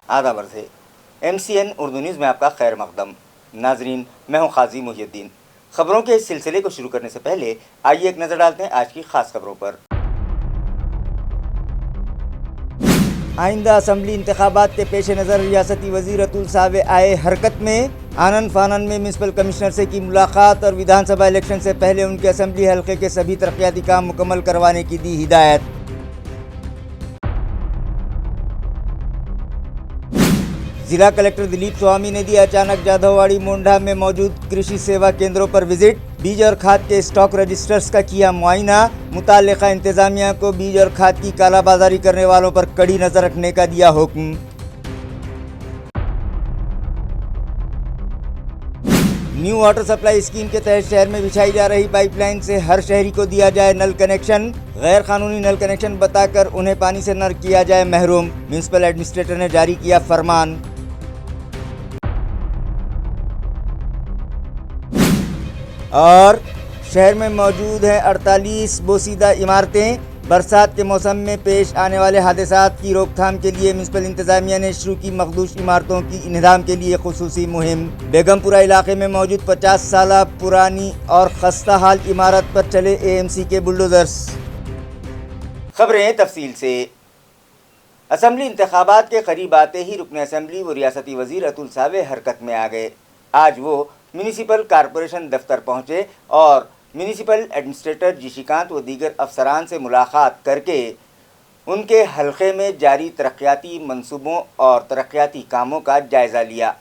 आदाब अर्ज़ है। MCN उर्दू न्यूज़ में आपका खैर मक़दम। नाजरीन, मैं हूँ क़ाज़ी मुहिउद्दीन। खबरों के इस सिलसिले को शुरू करने से पहले आइए एक नज़र डालते हैं आज की ख़ास खबरों पर। आइंदा असम्बली इंतखाबात के पेश नज़र रियासती वज़ीर अतुल सावे आए हरकत में। आनन फानन में म्यूनसिपल कमिश्नर से की मुलाकात और विधानसभा इलेक्शन से पहले उनके असम्बली हल्के के सभी तरक्याती काम मुकम्मल करवाने की दी हिदायत। जिला कलेक्टर दिलीप स्वामी ने दी अचानक जाधववाड़ी मोंढा में मौजूद कृषि सेवा केंद्रों पर विजिट। बीज और खाद के स्टॉक रजिस्टर्स का किया मुआयना। मुताल्लिका इंतजामिया को बीज और खाद की कालाबाजारी करने वालों पर कड़ी नजर रखने का दिया हुक्म। न्यू वाटर सप्लाई स्कीम के तहत शहर में बिछाई जा रही पाइपलाइन से हर शहरी को दिया जाए नल कनेक्शन। गैर कानूनी नल कनेक्शन बताकर उन्हें पानी से न किया जाए महरूम। म्यूनसिपल एडमिनिस्ट्रेटर ने जारी किया फरमान। और शहर में मौजूद हैं 48 बोसीदा इमारतें। बरसात के मौसम में पेश आने वाले हादसात की रोकथाम के लिए म्यूनसिपल इंतजामिया ने शुरू की मखदूश इमारतों की इन्हदाम के लिए खुसूसी मुहिम। बेगमपुरा इलाके में मौजूद 50 साल पुरानी और खस्ता हाल इमारत पर चले AMC के बुलडोजर्स। खबरें तफसील से। असम्बली इंतखाबात के करीब आते ही रुकन असम्बली व रियासती वज़ीर अतुल सावे हरकत में आ गए। आज वो म्यूनिसिपल कॉरपोरेशन दफ्तर पहुँचे और म्यूनिसिपल एडमिनिस्ट्रेटर जिशिकांत व दीगर अफसरान से मुलाकात करके उनके हल्के में जारी तरक्याती मंसूबों और तरक्याती कामों का जायज़ा लिया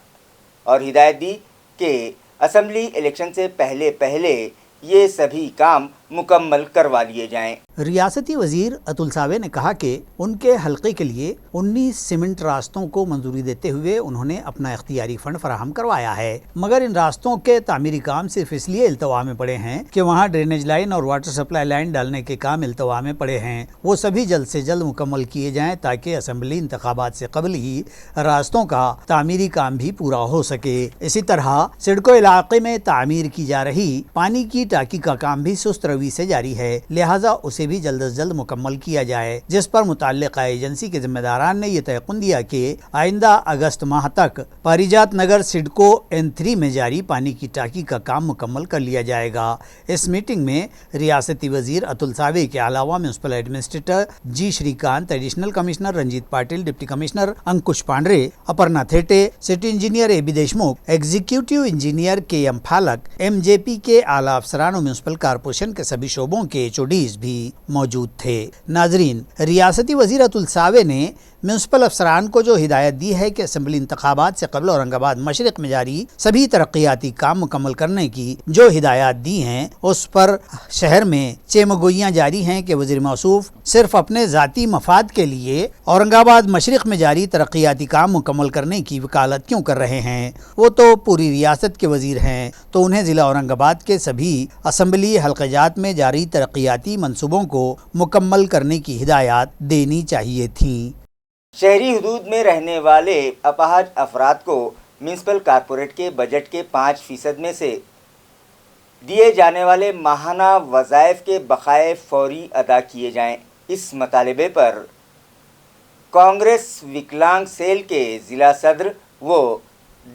और हिदायत दी कि असम्बली इलेक्शन से पहले ये सभी काम मुकम्मल करवा लिए जाएं। रियासती वजीर अतुल सावे ने कहा कि उनके हल्के के लिए 19 सीमेंट रास्तों को मंजूरी देते हुए उन्होंने अपना इख्तियारी फंड फराहम करवाया है, मगर इन रास्तों के तामीरी काम सिर्फ इसलिए इल्तवा में पड़े हैं कि वहाँ ड्रेनेज लाइन और वाटर सप्लाई लाइन डालने के काम इल्तवा में पड़े हैं। वो सभी जल्द से जल्द मुकम्मल किए जाएं ताकि असम्बली इंतखाबात से कबल ही रास्तों का तामीरी काम भी पूरा हो सके। इसी तरह सिडको इलाके में तामीर की जा रही पानी की टाकी का काम भी सुस्त रवि से जारी है, लिहाजा उसे भी जल्द से जल्द मुकम्मल किया जाए, जिस पर मुताल्लिका एजेंसी के जिम्मेदारान ने यह तयक़ुन दिया कि आइंदा अगस्त माह तक पारिजात नगर सिडको N3 में जारी पानी की टाकी का काम मुकम्मल कर लिया जाएगा। इस मीटिंग में रियासती वजीर अतुल सावे के अलावा municipal administrator G Shrikant, additional commissioner Ranjit Patil, deputy commissioner Ankush Pandare, Aparna Thete, city engineer AB Deshmukh, executive engineer KM Phalak, MJP के आला अफसरान और म्यूनसिपल कॉरपोरेशन के सभी शोबों के HODs भी मौजूद थे। नाजरीन, रियासती वजीर अतुल सावे ने म्यूनसिपल अफसरान को जो हिदायत दी है कि असम्बली इंतखाबात से कबल औरंगाबाद मशरिक में जारी सभी तरक्याती काम मुकम्मल करने की जो हिदायत दी हैं, उस पर शहर में चेमगोइयाँ जारी हैं कि वज़ीर मौसूफ सिर्फ अपने ज़ाती मफाद के लिए औरंगाबाद मशरिक में जारी तरक्याती काम मुकम्मल करने की वकालत क्यों कर रहे हैं। वो तो पूरी रियासत के वज़ीर हैं, तो उन्हें ज़िला औरंगाबाद के सभी असम्बली हल्क़ाजात में जारी तरक्याती मंसूबों को मुकम्मल करने की हिदायत देनी चाहिए थी। शहरी हुदूद में रहने वाले अपाहज अफराद को म्यूनसिपल कॉरपोरेट के बजट के 5% में से दिए जाने वाले माहाना वज़ाइफ के बकाए फौरी अदा किए जाएं। इस मतालबे पर कांग्रेस विकलांग सेल के ज़िला सदर व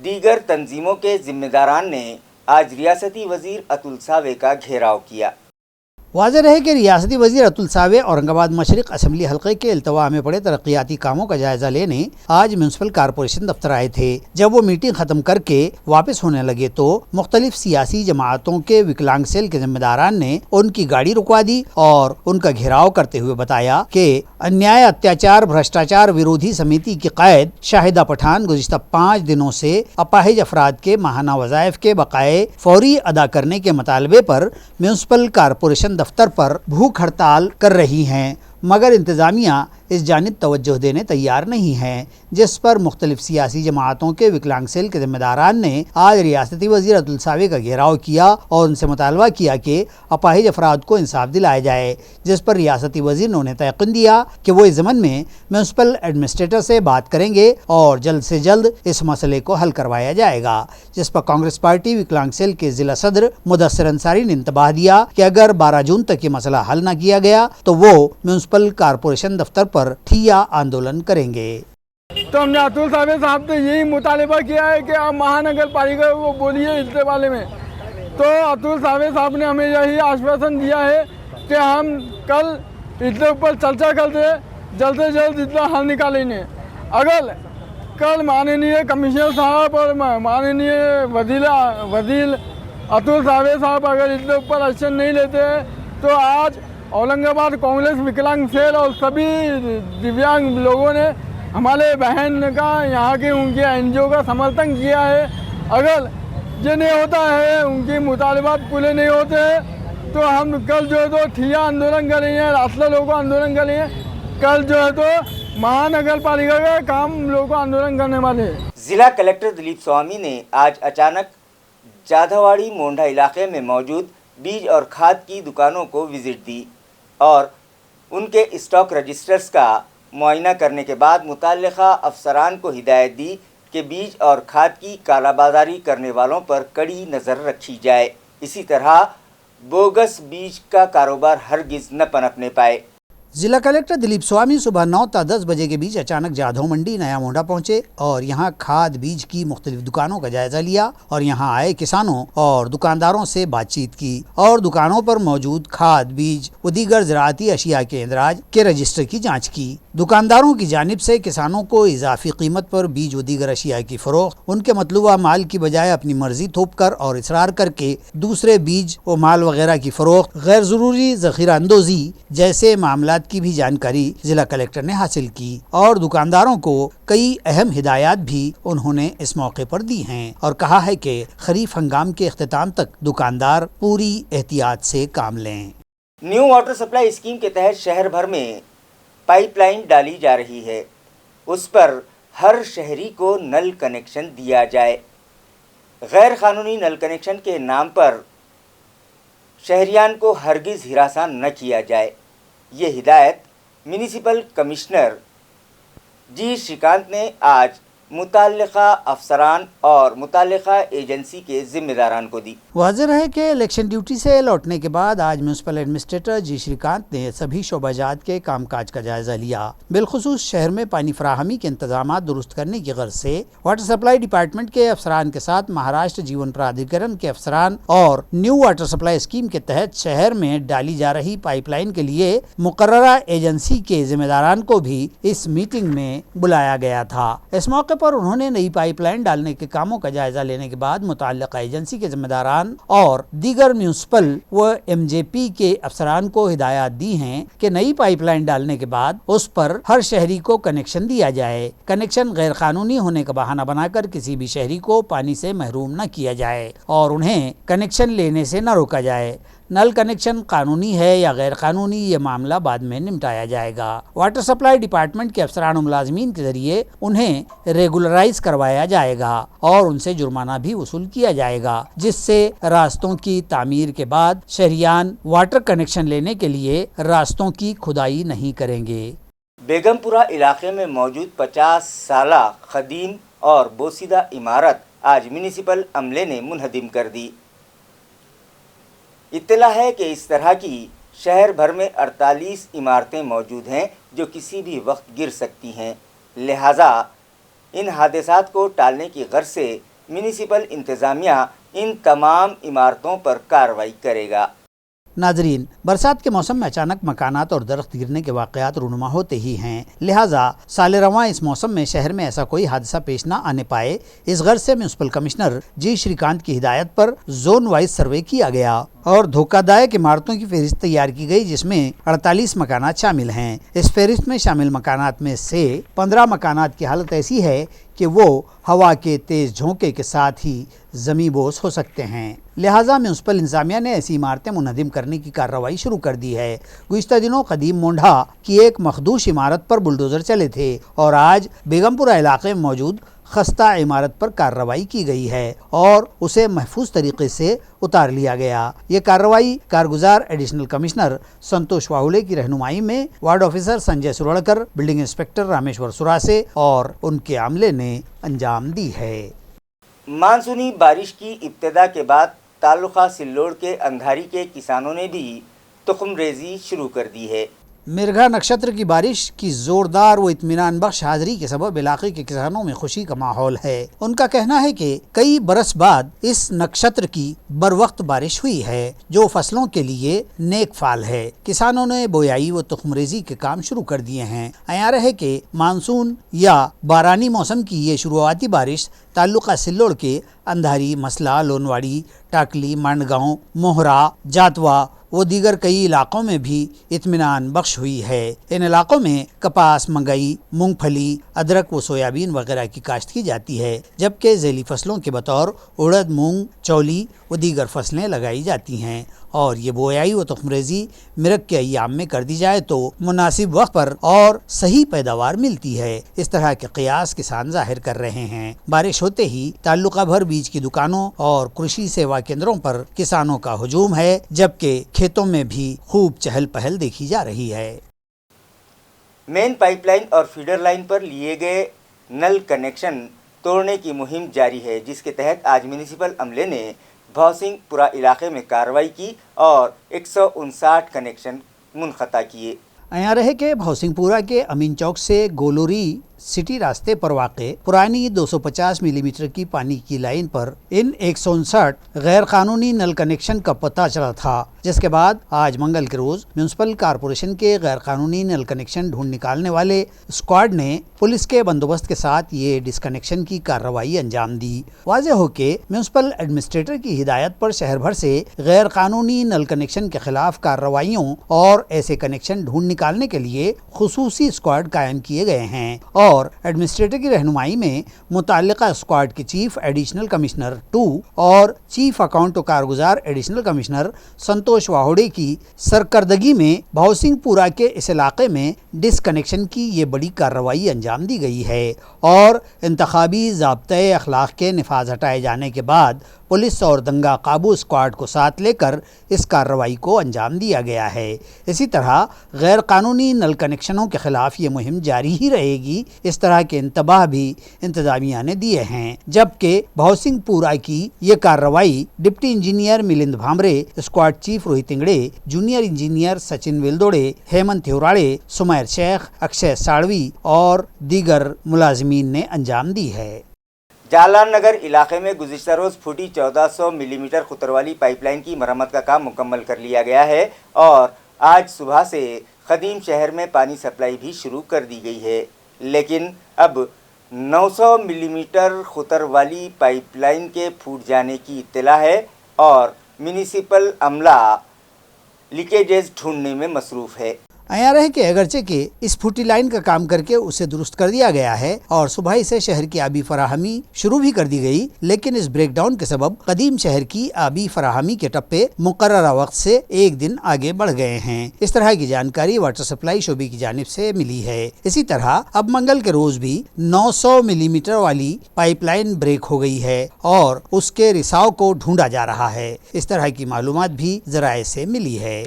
दीगर तंजीमों के ज़िम्मेदारान ने आज रियासती वज़ीर अतुल सावे का घेराव किया। वाज़ेह है कि रियासती वज़ीर अतुल सावे औरंगाबाद मशरिक असम्बली हल्के के इल्तवा में पड़े तरक्याती कामों का जायजा लेने आज म्यूनसिपल कॉरपोरेशन दफ्तर आए थे। जब वो मीटिंग खत्म करके वापस होने लगे तो मुख्तलिफ सियासी जमातों के विकलांग सेल के जिम्मेदारान ने उनकी गाड़ी रुकवा दी और उनका घेराव करते हुए बताया कि अन्याय अत्याचार भ्रष्टाचार विरोधी समिति की कायद शाहिदा पठान गुज़िश्ता 5 दिनों से अपाहिज अफराद के माहाना वज़ाइफ के बकाए फौरी अदा करने के मुतालबे पर म्यूनसिपल कॉरपोरेशन दफ्तर पर भूख हड़ताल कर रही हैं, मगर इंतज़ामिया इस जानिब तवज्जो देने तैयार नहीं है, जिस पर मुख्तलिफ सियासी जमातों के विकलांग सेल के जिम्मेदारान ने आज रियासती वज़ीर अतुल सावे का घेराव किया और उनसे मुतालबा किया कि अपाहिज अफराद को इंसाफ दिलाया जाए, जिस पर रियासती वज़ीर ने उन्हें तयक़ीन दिया कि वो इस ज़मन में म्यूनसिपल एडमिनिस्ट्रेटर से बात करेंगे और जल्द से जल्द इस मसले को हल करवाया जाएगा। जिस पर कांग्रेस पार्टी विकलांग सेल के ज़िला सदर मुदस्सिर अंसारी ने इंतबाह दिया कि अगर 12 जून तक ये मसला हल न किया गया तो वो म्यूनसिपल कॉरपोरेशन दफ्तर पर ठिया आंदोलन करेंगे। तो हमने अतुल साहब से यही मुतालिबा किया है कि आप महानगर पालिका को बोलिए इस वाले में। तो अतुल साहब ने हमें यही आश्वासन दिया है कि हम कल इसके ऊपर चर्चा करते जल्द से जल्द इसका हल निकालेंगे। अगर कल माननीय कमिश्नर साहब और माननीय वजीर अतुल साहब अगर इसके ऊपर एक्शन नहीं लेते हैं तो आज औरंगाबाद कांग्रेस विकलांग सेल और सभी दिव्यांग लोगों ने हमारे बहन का यहाँ के उनके एनजीओ का समर्थन किया है। अगर ये नहीं होता है, उनके मुतालिबात पूरे नहीं होते हैं तो हम कल जो है तो ठिया आंदोलन करेंगे, रास्ता लोगों आंदोलन करेंगे। कल जो है तो महानगर पालिका का काम लोगों आंदोलन करने वाले हैं। जिला कलेक्टर दिलीप स्वामी ने आज अचानक जाधववाड़ी मोंढा इलाके में मौजूद बीज और खाद की दुकानों को विजिट दी और उनके स्टॉक रजिस्टर्स का मुआयना करने के बाद मुतल्लिका अफसरान को हिदायत दी कि बीज और खाद की कालाबाजारी करने वालों पर कड़ी नज़र रखी जाए। इसी तरह बोगस बीज का कारोबार हरगिज़ न पनपने पाए। जिला कलेक्टर दिलीप स्वामी सुबह 9 ता 10 बजे के बीच अचानक जाधव मंडी नया मोंढा पहुंचे और यहां खाद बीज की मुख्तलिफ दुकानों का जायजा लिया और यहां आए किसानों और दुकानदारों से बातचीत की और दुकानों पर मौजूद खाद बीज व दीगर ज़राअती अशिया के इंदराज के रजिस्टर की जांच की। दुकानदारों की जानिब से किसानों को इजाफी कीमत पर बीज व दीगर अशिया की फरोख्त, उनके मतलूबा माल की बजाय अपनी मर्जी थोप कर और इसरार करके दूसरे बीज व माल वगैरह की फरोख्त, गैर ज़रूरी ज़ख़ीरा अंदोज़ी जैसे मामला की भी जानकारी जिला कलेक्टर ने हासिल की और दुकानदारों को कई अहम हिदायत भी उन्होंने इस मौके पर दी हैं और कहा है कि खरीफ हंगाम के इख्तिताम तक दुकानदार पूरी एहतियात से काम लें। न्यू वाटर सप्लाई स्कीम के तहत शहर भर में पाइपलाइन डाली जा रही है, उस पर हर शहरी को नल कनेक्शन दिया जाए। गैर कानूनी नल कनेक्शन के नाम पर शहरियान को हरगिज़ हिरासान न किया जाए। ये हिदायत म्यूनिसिपल कमिश्नर जी श्रीकांत ने आज मुतल्लिका अफसरान और मुतल्लिका एजेंसी के जिम्मेदारान को दी। वाज़ेह है कि इलेक्शन ड्यूटी से लौटने के बाद आज म्यूनिसिपल एडमिनिस्ट्रेटर जी श्रीकांत ने सभी शोबाजात के कामकाज का जायजा लिया। बिलखुसूस शहर में पानी फराहमी के इंतजाम दुरुस्त करने की गर्ज से वाटर सप्लाई डिपार्टमेंट के अफसरान के साथ महाराष्ट्र जीवन प्राधिकरण के अफसरान और न्यू वाटर सप्लाई स्कीम के तहत शहर में डाली जा रही पाइपलाइन के लिए मुकर्ररा एजेंसी के जिम्मेदारान को भी इस मीटिंग में बुलाया गया था। इस मौके पर उन्होंने नई पाइपलाइन डालने के कामों का जायजा लेने के बाद मुतल्लिका एजेंसी के जिम्मेदारान और दीगर म्यूनिसिपल व एमजेपी के अफसरान को हिदायत दी हैं कि नई पाइपलाइन डालने के बाद उस पर हर शहरी को कनेक्शन दिया जाए। कनेक्शन गैर कानूनी होने का बहाना बनाकर किसी भी शहरी को पानी से महरूम न किया जाए और उन्हें कनेक्शन लेने से न रोका जाए। नल कनेक्शन कानूनी है या गैर कानूनी, ये मामला बाद में निपटाया जाएगा। वाटर सप्लाई डिपार्टमेंट के अफसरान और मुलाजमीन के जरिए उन्हें रेगुलराइज करवाया जाएगा और उनसे जुर्माना भी वसूल किया जाएगा, जिससे रास्तों की तामीर के बाद शहरियान वाटर कनेक्शन लेने के लिए रास्तों की खुदाई नहीं करेंगे। बेगमपुरा इलाके में मौजूद 50 साला कदीम और बोसीदा इमारत आज म्यूनिसिपल अमले ने मुनहदिम कर दी। इत्तला है कि इस तरह की शहर भर में 48 इमारतें मौजूद हैं जो किसी भी वक्त गिर सकती हैं, लिहाजा इन हादसात को टालने की गर्ज से म्यूनिसिपल इंतज़ामिया इन तमाम इमारतों पर कार्रवाई करेगा। नाजरीन, बरसात के मौसम में अचानक मकानात और दरख्त गिरने के वाक़यात रूनुमा होते ही हैं, लिहाजा साल रवां इस मौसम में शहर में ऐसा कोई हादसा पेश न आने पाए, इस गर्ज से म्यूनिसिपल कमिश्नर जी श्रीकांत की हिदायत पर जोन वाइज सर्वे किया गया और धोखादायक इमारतों की फहरिस्त तैयार की गई, जिसमें 48 मकानात शामिल हैं। इस फहरिस्त में शामिल मकानात में से 15 मकानात की हालत ऐसी है कि वो हवा के तेज झोंके के साथ ही ज़मींबोस हो सकते हैं। लिहाजा म्यूनिसिपल इंतजामिया ने ऐसी इमारतें मुनहदिम करने की कार्रवाई शुरू कर दी है। गुज़िश्ता दिनों कदीम मोंढा की एक मखदूश इमारत पर बुलडोज़र चले थे और आज बेगमपुरा इलाके में मौजूद खस्ता इमारत पर कार्रवाई की गई है और उसे महफूज तरीके से उतार लिया गया। ये कार्रवाई कारगुजार एडिशनल कमिश्नर संतोष वाहुले की रहनुमाई में ward officer Sanjay Suradkar, building inspector Rameshwar Surase और उनके अमले ने अंजाम दी है। मानसूनी बारिश की इब्तिदा के बाद ताल्लुका सिल्लोड़ के अंधारी के किसानों ने भी तुखम रेजी शुरू कर दी है। मृगा नक्षत्र की बारिश की जोरदार व इत्मीनान बख्श हाजिरी के सबब इलाके के किसानों में खुशी का माहौल है। उनका कहना है कि कई बरस बाद इस नक्षत्र की बरवक्त बारिश हुई है जो फसलों के लिए नेक फाल है। किसानों ने बोयाई व तुखमरेजी के काम शुरू कर दिए हैं। अयार है कि मानसून या बारानी मौसम की ये शुरुआती बारिश ताल्लुका सिल्लोड़ के अंधारी, मसला, लोनवाड़ी, टाकली, मांडगांव, मोहरा, जातवा वो दीगर कई इलाकों में भी इत्मीनान बख्श हुई है। इन इलाकों में कपास, मंगई, मूंगफली, अदरक व सोयाबीन वगैरह की काश्त की जाती है, जबकि ज़ैली फसलों के बतौर उड़द, मूंग, चौली व दीगर फसलें लगाई जाती हैं। और ये बोयाई व तुखमरेजी मिरग के अय्याम में कर दी जाए तो मुनासिब वक्त पर और सही पैदावार मिलती है। इस तरह के कयास किसान जाहिर कर रहे हैं। बारिश होते ही ताल्लुका भर बीज की दुकानों और कृषि सेवा केंद्रों पर किसानों का हुजूम है, जबकि खेतों में भी खूब चहल पहल देखी जा रही है। मेन पाइपलाइन और फीडर लाइन पर लिए गए नल कनेक्शन तोड़ने की मुहिम जारी है, जिसके तहत आज म्यूनिसिपल अमले ने भौसिंगपुरा इलाके में कार्रवाई की और 159 कनेक्शन मुनक़ता किए। यहाँ रहे के भौसिंगपुरा के अमीन चौक से गोलोरी सिटी रास्ते पर वाक़े पुरानी 250 मिलीमीटर की पानी की लाइन पर इन 159 गैर कानूनी नल कनेक्शन का पता चला था, जिसके बाद आज मंगल के रोज म्यूनिसिपल कॉरपोरेशन के गैर कानूनी नल कनेक्शन ढूंढ निकालने वाले स्क्वाड ने पुलिस के बंदोबस्त के साथ ये डिसकनेक्शन की कार्रवाई अंजाम दी। वाज़ेह हो के म्यूनिसिपल एडमिनिस्ट्रेटर की हिदायत पर शहर भर से गैर कानूनी नल कनेक्शन के खिलाफ कार्रवाइयों और ऐसे कनेक्शन ढूंढ निकालने के लिए खुसूसी स्क्वाड कायम किए गए हैं और एडमिनिस्ट्रेटर की रहनुमाई में मुताल्लिका स्क्वाड के चीफ एडिशनल कमिश्नर 2 और चीफ अकाउंट व कारगुजार एडिशनल कमिश्नर संतोष वाहोड़े की सरकर्दगी में भौसिंगपुरा के इस इलाके में डिसकनेक्शन की ये बड़ी कार्रवाई अंजाम दी गई है और इंतखाबी ज़ाब्ते अखलाक के निफाज हटाए जाने के बाद पुलिस और दंगा काबू स्क्वाड को साथ लेकर इस कार्रवाई को अंजाम दिया गया है। इसी तरह गैर कानूनी नल कनेक्शनों के खिलाफ ये मुहिम जारी ही रहेगी। इस तरह के इंतबाह भी इंतजामिया ने दिए हैं, जबकि भौसिंगपुरा की ये कार्रवाई deputy engineer Milind Bhamre, squad chief Rohit Ingde, junior engineer Sachin Veldode, Hemant Thivrade, Sumair Shaikh, Akshay Sadvi और दीगर मुलाजिमीन ने अंजाम दी है। जालान नगर इलाके में गुज़िश्ता रोज़ फूटी 1400 मिलीमीटर खुतर वाली पाइपलाइन की मरम्मत का काम मुकम्मल कर लिया गया है और आज सुबह से क़दीम शहर में पानी सप्लाई भी शुरू कर दी गई है, लेकिन अब 900 मिलीमीटर खुतर वाली पाइपलाइन के फूट जाने की इत्तला है और म्यूनिसिपल अमला लीकेजेस ढूंढने में मसरूफ़ है। आया रहे कि अगरचे के इस फूटी लाइन का काम करके उसे दुरुस्त कर दिया गया है और सुबह से शहर की आबी फराहमी शुरू भी कर दी गई, लेकिन इस ब्रेकडाउन के सबब कदीम शहर की आबी फराहमी के टप्पे मुकर्ररा वक्त से एक दिन आगे बढ़ गए हैं। इस तरह की जानकारी वाटर सप्लाई शोबे की जानिब से मिली है। इसी तरह अब मंगल के रोज भी 900 मिलीमीटर वाली पाइपलाइन ब्रेक हो गई है और उसके रिसाव को ढूंढा जा रहा है। इस तरह की मालूमात भी जराए से मिली है।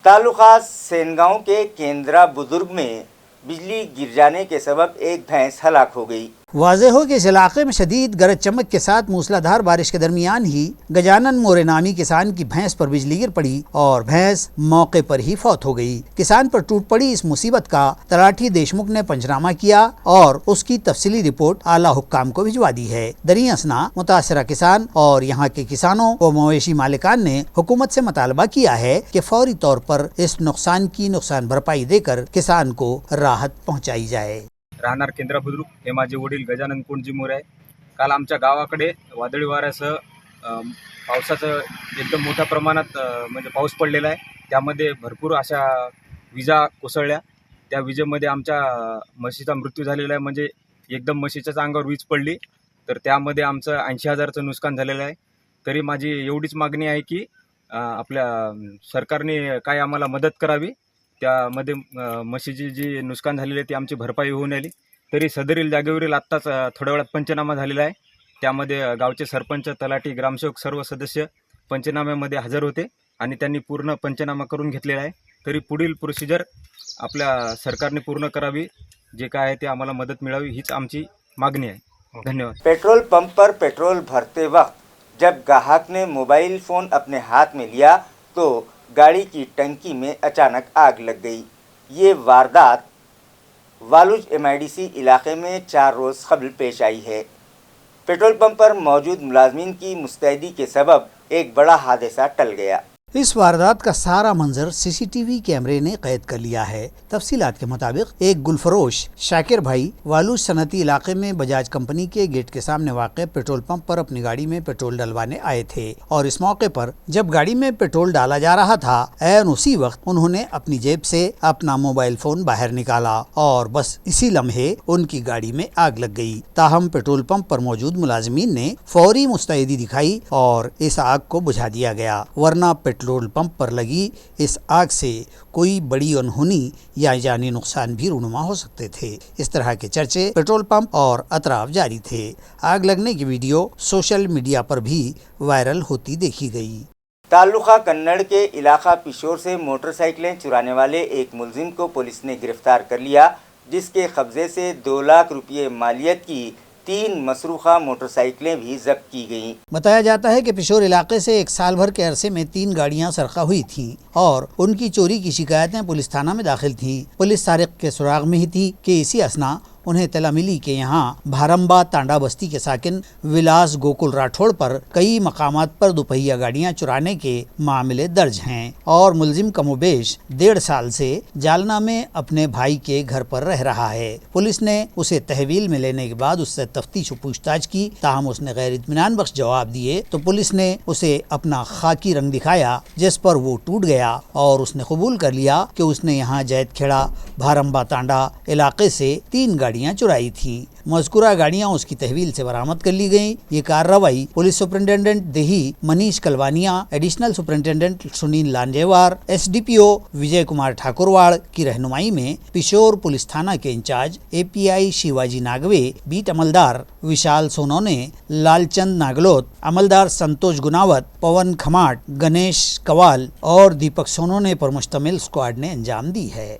तालुका सेनगांव के केंद्रा बुजुर्ग में बिजली गिर जाने के सबब एक भैंस हलाक हो गई। वाज़ेह हो कि इस इलाके में शदीद गरज चमक के साथ मूसलाधार बारिश के दरमियान ही गजानन मोरे नामी किसान की भैंस पर बिजली गिर पड़ी और भैंस मौके पर ही फौत हो गई। किसान पर टूट पड़ी इस मुसीबत का तलाठी देशमुख ने पंचनामा किया और उसकी तफसीली रिपोर्ट आला हुक्काम को भिजवा दी है। दरिया असना मुतासरा किसान और यहाँ के किसानों व मवेशी मालिकान ने हुकूमत से मुतालबा किया है कि फौरी तौर पर इस नुकसान की नुकसान भरपाई देकर किसान को राहत पहुँचाई जाए। राहणार केंद्रा बुद्रुक हे माझे वडील गजानन कोणजी मोरे आहे। काल आमच्या गावाकडे वादळी वाऱ्यासह पावसाचं एकदम मोठ्या प्रमाणात म्हणजे पाऊस पडलेला आहे। त्यामध्ये भरपूर अशा विजा कोसळल्या। त्या विजेमध्ये आमच्या म्हशीचा मृत्यू झालेला आहे, म्हणजे एकदम म्हशीच्याच अंगावर वीज पडली, तर त्यामध्ये आमचं 80,000चं नुकसान झालेलं आहे। तरी माझी एवढीच मागणी आहे की आपल्या सरकारने काय आम्हाला मदत करावी, त्यामध्ये म्हशीची जी नुकसान झालेली ती आमची भरपाई होऊन आली। तरी सदरील जागेवरील आत्ताच थोड्या वेळात पंचनामा झालेला आहे। त्यामध्ये गावचे सरपंच, तलाठी, ग्रामसेवक सर्व सदस्य पंचनाम्यामध्ये हजर होते आणि त्यांनी पूर्ण पंचनामा करून घेतलेला आहे। तरी पुढील प्रोसिजर आपल्या सरकारने पूर्ण करावी, जे काय आहे ते आम्हाला मदत मिळावी हीच आमची मागणी आहे। धन्यवाद। पेट्रोल पंप पर पेट्रोल भरते वक्त जब ग्राहक ने मोबाइल फ़ोन अपने हाथ में लिया तो गाड़ी की टंकी में अचानक आग लग गई। یہ واردات والوج MIDC علاقے میں 4 روز قبل پیش آئی ہے۔ پیٹرول پمپ پر موجود ملازمین کی مستعدی کے سبب ایک بڑا حادثہ ٹل گیا۔ اس واردات کا سارا منظر CCTV کیمرے نے قید کر لیا ہے۔ تفصیلات کے مطابق ایک گلفروش شاکر بھائی والوج صنعتی علاقے میں بجاج کمپنی کے گیٹ کے سامنے واقع پیٹرول پمپ پر اپنی گاڑی میں پیٹرول ڈلوانے آئے تھے، اور اس موقع پر جب گاڑی میں پیٹرول ڈالا جا رہا تھا، عین اسی وقت انہوں نے اپنی جیب سے اپنا موبائل فون باہر نکالا اور بس اسی لمحے ان کی گاڑی میں آگ لگ گئی۔ تاہم پیٹرول پمپ پر موجود ملازمین نے فوری مستعدی دکھائی اور اس آگ کو بجھا دیا گیا، ورنہ پیٹرول پمپ پر لگی اس آگ سے کوئی بڑی انہونی یا جانی نقصان بھی رونما ہو سکتے تھے۔ اس طرح کے چرچے پیٹرول پمپ اور اطراف جاری تھے۔ آگ لگنے کی ویڈیو سوشل میڈیا پر بھی وائرل ہوتی دیکھی گئی۔ تعلقہ کنڑ کے علاقہ پشور سے موٹر سائیکلیں چرانے والے ایک ملزم کو پولیس نے گرفتار کر لیا، جس کے قبضے سے 2 لاکھ روپے مالیت کی 3 مسروقہ موٹر سائیکلیں بھی ضبط کی گئیں۔ بتایا جاتا ہے کہ پشور علاقے سے 1 سال بھر کے عرصے میں 3 گاڑیاں سرقہ ہوئی تھیں اور ان کی چوری کی شکایتیں پولیس تھانہ میں داخل تھیں۔ پولیس سارق کے سراغ میں ہی تھی کہ اسی اثنا انہیں اطلاع ملی کہ یہاں بھارمبا تانڈا بستی کے ساکن ولاس گوکل راٹھوڑ پر کئی مقامات پر دوپہیہ گاڑیاں چرانے کے معاملے درج ہیں، اور ملزم کم و بیش 1.5 سال سے جالنہ میں اپنے بھائی کے گھر پر رہ رہا ہے۔ پولیس نے اسے تحویل میں لینے کے بعد اس سے تفتیش و پوچھ تاچھ کی، تاہم اس نے غیر اطمینان بخش جواب دیے تو پولیس نے اسے اپنا خاکی رنگ دکھایا، جس پر وہ ٹوٹ گیا اور اس نے قبول کر لیا کہ اس نے یہاں جیت کھیڑا بھارمبا تانڈا علاقے سے 3 گاڑیاں چرائی تھی۔ مذکورہ گاڑیاں اس کی تحویل سے برآمد کر لی گئیں۔ یہ کارروائی پولیس سپرنٹینڈنٹ دیہی Manish Kalwania, additional superintendent Sunil Lanjewar, SDPO Vijay Kumar Thakurwad کی رہنمائی میں پشور پولیس تھانہ کے incharge API Shivaji Nagwe, beat عملدار وشال سونونے، لال چند ناگلوت، عملدار سنتوش گناوت، پون کھماٹ، گنیش کوال اور دیپک سونونے پر مشتمل اسکواڈ نے انجام دی ہے۔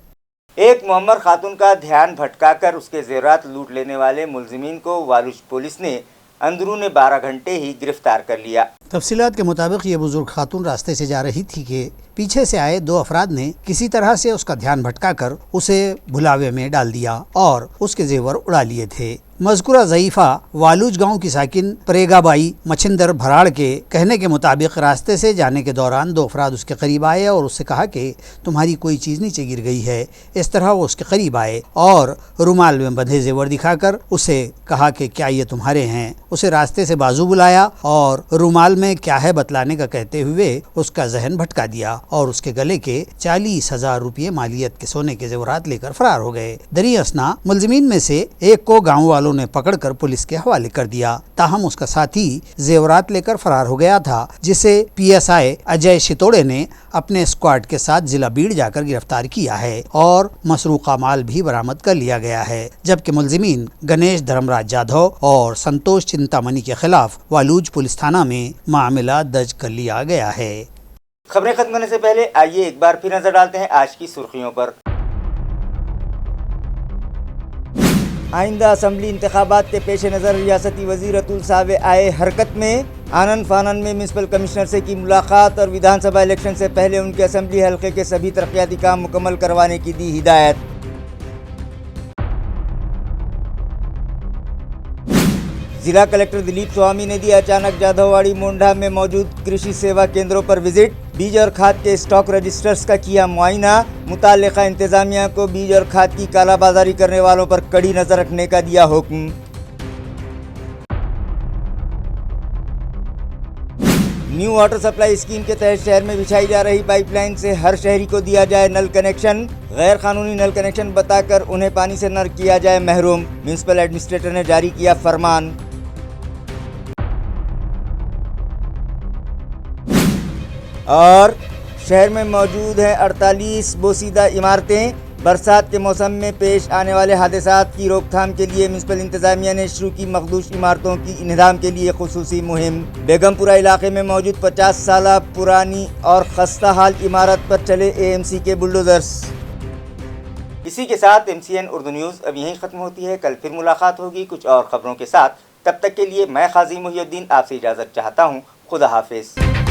ایک معمر خاتون کا دھیان بھٹکا کر اس کے زیورات لوٹ لینے والے ملزمین کو والوج پولیس نے اندرون 12 گھنٹے ہی گرفتار کر لیا۔ تفصیلات کے مطابق یہ بزرگ خاتون راستے سے جا رہی تھی کہ پیچھے سے آئے 2 افراد نے کسی طرح سے اس کا دھیان بھٹکا کر اسے بھلاوے میں ڈال دیا اور اس کے زیور اڑا لیے تھے۔ مذکورہ ضعیفہ والوج گاؤں کی ساکن پریگا بائی مچھندر بھراڑ کے کہنے کے مطابق راستے سے جانے کے دوران 2 افراد اس کے قریب آئے اور اس سے کہا کہ تمہاری کوئی چیز نیچے گر گئی ہے۔ اس طرح وہ اس کے قریب آئے اور رومال میں بندھے زیور دکھا کر اسے کہا کہ کیا یہ تمہارے ہیں۔ اسے راستے سے بازو بلایا اور رومال میں کیا ہے بتلانے کا کہتے ہوئے اس کا ذہن بھٹکا دیا اور اس کے گلے کے 40,000 روپے مالیت کے سونے کے زیورات لے کر فرار ہو گئے۔ دری اثنا ملزمین میں سے ایک کو گاؤں والوں نے پکڑ کر پولیس کے حوالے کر دیا، تاہم اس کا ساتھی زیورات لے کر فرار ہو گیا تھا، جسے PSI اجے شتوڑے نے اپنے اسکواڈ کے ساتھ ضلع بیڑ جا کر گرفتار کیا ہے اور مسروقہ مال بھی برآمد کر لیا گیا ہے، جبکہ ملزمین گنیش دھرم راج جادھو اور سنتوش چنتامنی کے خلاف والوج پولیس تھانہ میں معاملہ درج کر لیا گیا ہے۔ خبریں ختم ہونے سے پہلے آئیے ایک بار پھر نظر ڈالتے ہیں آج کی سرخیوں پر۔ آئندہ اسمبلی انتخابات کے پیش نظر ریاستی وزیر اتل ساوے آئے حرکت میں۔ آنند فانند میں میونسپل کمشنر سے کی ملاقات اور ویدھان سبھا الیکشن سے پہلے ان کے اسمبلی حلقے کے سبھی ترقیاتی کام مکمل کروانے کی دی ہدایت۔ ضلع کلکٹر دلیپ سوامی نے دیا اچانک جادھوواڑی مونڈھا میں موجود کرشی سیوا کیندروں پر وزٹ۔ بیج اور کھاد کے اسٹاک رجسٹرز کا کیا معائنہ۔ متعلقہ انتظامیہ کو بیج اور کھاد کی کالا بازاری کرنے والوں پر کڑی نظر رکھنے کا دیا حکم۔ نیو واٹر سپلائی اسکیم کے تحت شہر میں بچھائی جا رہی پائپ لائن سے ہر شہری کو دیا جائے نل کنیکشن۔ غیر قانونی نل کنیکشن بتا کر انہیں پانی سے نہ کیا جائے محروم۔ میونسپل ایڈمنسٹریٹر نے جاری کیا فرمان۔ اور شہر میں موجود ہیں 48 بوسیدہ عمارتیں۔ برسات کے موسم میں پیش آنے والے حادثات کی روک تھام کے لیے میونسپل انتظامیہ نے شروع کی مخدوش عمارتوں کی انہدام کے لیے خصوصی مہم۔ بیگم پورہ علاقے میں موجود 50 سالہ پرانی اور خستہ حال عمارت پر چلے AMC کے بلڈوزرز۔ اسی کے ساتھ MCN اردو نیوز اب یہیں ختم ہوتی ہے۔ کل پھر ملاقات ہوگی کچھ اور خبروں کے ساتھ۔ تب تک کے لیے میں قاضی محی الدین آپ سے اجازت چاہتا ہوں۔ خدا حافظ۔